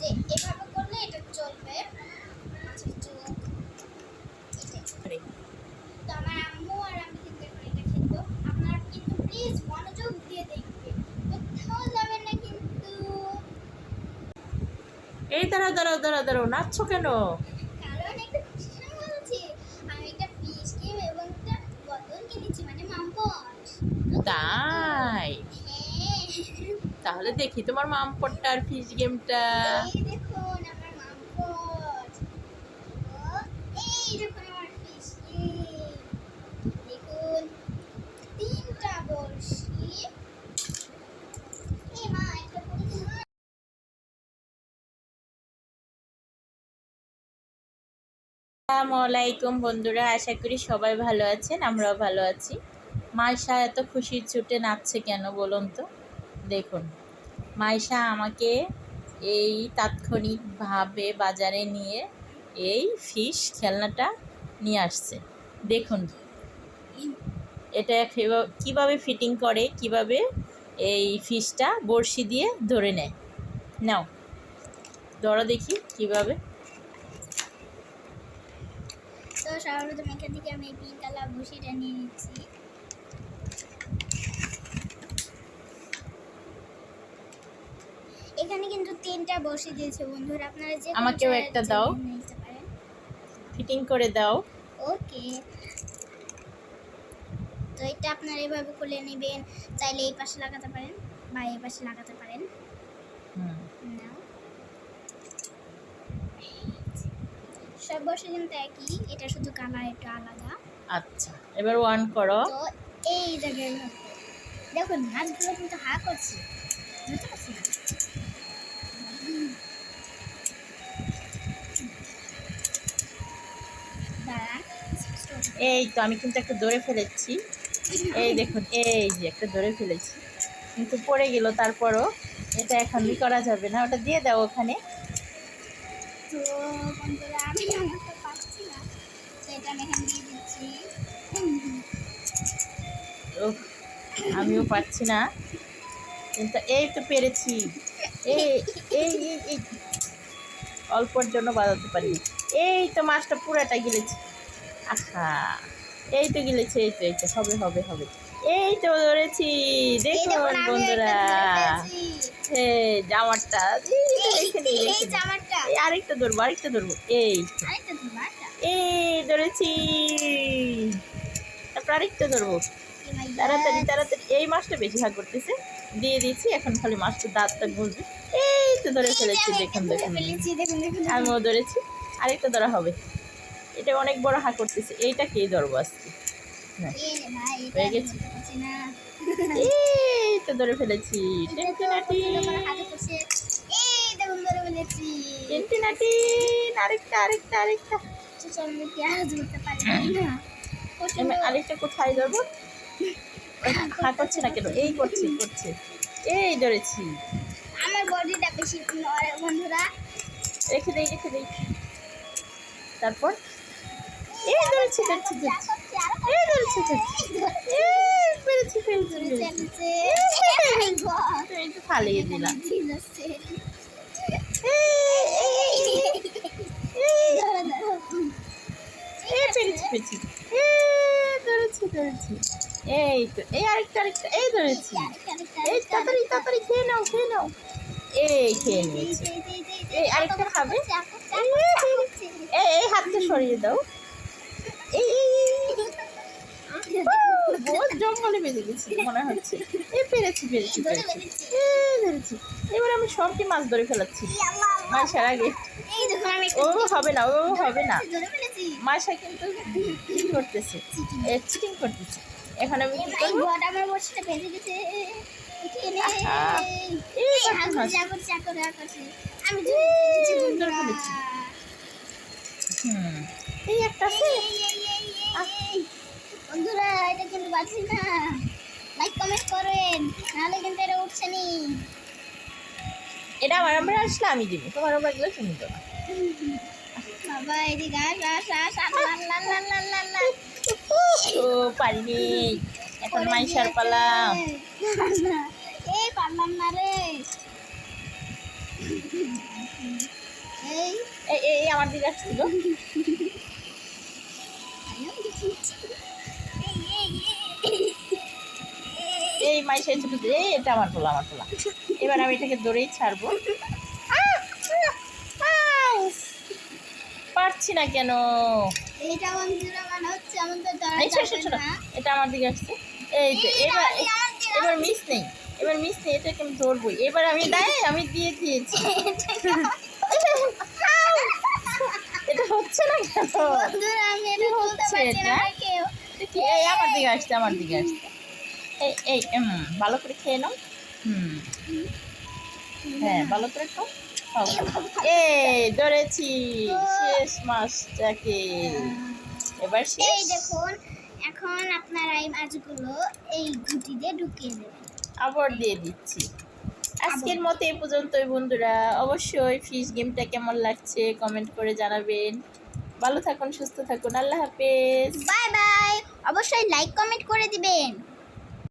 যে এভাবে করলে এটা চলবে। আচ্ছা তো আমার আম্মু আর আমি কিন্তু এখন এটা খেলবো। আপনারা কিন্তু প্লিজ মনোযোগ দিয়ে দেখবেন, কোথাও যাবেন না কিন্তু। এই দাঁড়াও দাঁড়াও দাঁড়াও দাঁড়াও, নাচছো কেন? কারণ একটা খুশি বলছি, আমি একটা ফিশ গেম এবং একটা বোতল কিনেছি, মানে মামপট। তাই? হ্যাঁ, তাহলে দেখি তোমার মামপটটা আর ফিশ গেমটা। এই দেখুন আমার মামপট, ও এই দেখুন আমার ফিশ গেম। দেখুন তিনটা বড়শি। এই মা একটা পড়েছে। আসসালামু আলাইকুম বন্ধুরা, আশা করি সবাই ভালো আছেন, আমরাও ভালো আছি। মাইশা এত খুশির চোটে নাচছে কেন বলুন তো? দেখুন, মাইশা আমাকে এই তাৎক্ষণিকভাবে বাজারে নিয়ে এই ফিশ খেলনাটা নিয়ে আসছে। দেখুন এটা কিভাবে ফিটিং করে, কিভাবে এই ফিশটা বড়শি দিয়ে ধরে নেয়। নাও ধরো দেখি কিভাবে। তো সর্বপ্রথম এখান থেকে আমি এই পিঙ্ক কালার বড়শিটা নিয়ে নিচ্ছি। এখানে কিন্তু তিনটা বড়শি দিয়েছে বন্ধুরা, আপনারা যে আমাকেও একটা দাও, নিতে পারেন। ফিটিং করে দাও। ওকে, তো এটা আপনারা এভাবে খুলে নেবেন, চাইলে এই পাশে লাগাতে পারেন বা এই পাশে লাগাতে পারেন। নাও, সব বড়শি কিন্তু একই, এটা শুধু কালার একটু আলাদা। আচ্ছা, এবার অন করো। তো এই জায়গায় দেখুন মাছগুলো কিন্তু হা করছে, বুঝতে পারছি না। এই তো আমি কিন্তু একটা ধরে ফেলেছি, এই দেখুন এই যে একটা ধরে ফেলেছি, কিন্তু পড়ে গেল। তারপরও এটা এখন করা যাবে না, ওটা দিয়ে দাও ওখানে। তো বন্ধুরা আমি আমারটা পাচ্ছি না, তো এটা আমি এখানে দিয়ে দিচ্ছি। আমিও পারছি না, কিন্তু এই তো পেরেছি। এই এই এই এই অল্পর জন্য বাজাতে পারি। এই তো মাছটা পুরাটা গিলেছে। আহা, এই তো গিলেছে, এই তো এই তো হবে হবে হবে। এই তো ধরেছি, দেখুন বন্ধুরা, এই জামারটা এই আরেকটা ধরবো, আরেকটা ধরবো, এই এই ধরেছি। তারপর আরেকটা ধরবো, তাড়াতাড়ি তাড়াতাড়ি। এই মাছটা বেশি ভাগ করতেছে, দিয়ে দিয়েছি। এখন খালি মাছটা দাঁতটা ঘুরবে। এই তো ধরে ফেলেছি, দেখুন দেখুন, আমিও ধরেছি। আরেকটা ধরা হবে, এটা অনেক বড় হা করতেছে। এইটাকেই ধরবো আজকে। হয়ে গেছে, এই তো ধরে ফেলেছি। আরেকটা আরেকটা আরেকটা আরেকটা কোথায় ধরবো? হা করছে না কেন? এই করছে করছে, এই ধরেছি। আমার বডিটা বেশি নড়ে বন্ধুরা, রেখে দেই রেখে দেই। তারপর এই ধরেছি ধরেছি ধরেছি, এই ধরেছি ধরেছি, এই পেরেছি পেরেছি পেরেছি। এই তো ফালিয়ে দিলাম। পেরেছি পেরেছি, ধরেছি ধরেছি। এই তো এই আরেকটা আরেকটা, এই ধরেছি। এই তাড়াতাড়ি তাড়াতাড়ি খেয়ে নাও খেয়ে নাও। এই খেয়ে নিয়েছি। এই আরেকটা খাবে। এই এই হাতটা সরিয়ে দাও। এই বহুত জঙ্গলে বেঁধে গেছি মনে হচ্ছে। এই পেরেছি পেরেছি পেরেছি, এই ধরেছি। এবার আমি সবটি মাছ ধরে ফেলাচ্ছি মাইশার আগে। ও হবে না, ও হবে না। মাইশা কিন্তু কি করতেছে, চিটিং করতেছে। এখন আমি কি করবো? এই একটা আছে। বন্ধুরা এটা কিন্তু পাচ্ছি না, লাইক কমেন্ট করেন, নাহলে কিন্তু এটা উঠছে নি। এটা আমার আমরা আসলে আমি দিব, তোমার আমরা গেলে তুমি দেবো। বাবা এদিকে আস ও পারিনি, এখন মাইশার পালা। এই পারলাম না রে। এই এই এই আমার দিকে আসছিল। এই মাইশা ছোট এই এটা আমার পোলা, আমার পোলা। এবার আমি এটাকে দৌড়েই ছাড়বো। পারছি না কেন? এইটা বন্ধুরা মানে হচ্ছে আমাদের এই ছোট ছোট ছোট, এটা আমার দিকে আসছে। এই তো এবার এবার মিস নেই, এবার মিস নেই, এটাকে আমি ধরবই। এবার আমি আমি দিয়ে দিয়েছি। এটা হচ্ছে না কেন? বন্ধুরা আমি এটা বলতে হচ্ছে পারছি না এটা? কেউ। কি এই আমার দিকে আসছে, আমার দিকে আসছে। এই এই ভালো করে খেয়ে নাও। হ্যাঁ ভালো করে খাও। খাও। এই ধরেছি, শেষ মাছটাকে। এবার এই শেষ। দেখুন, এখন আপনারা এই মাছগুলো এই ঘুঁটি দিয়ে ঢুকিয়ে দেবেন। আবার দিয়ে দিচ্ছি। আজকের মতো এই পর্যন্তই বন্ধুরা। অবশ্যই ফিশ গেমটা কেমন লাগছে কমেন্ট করে জানাবেন। ভালো থাকুন, সুস্থ থাকুন, আল্লাহ হাফেজ। বাই বাই, অবশ্যই লাইক কমেন্ট করে দিবেন।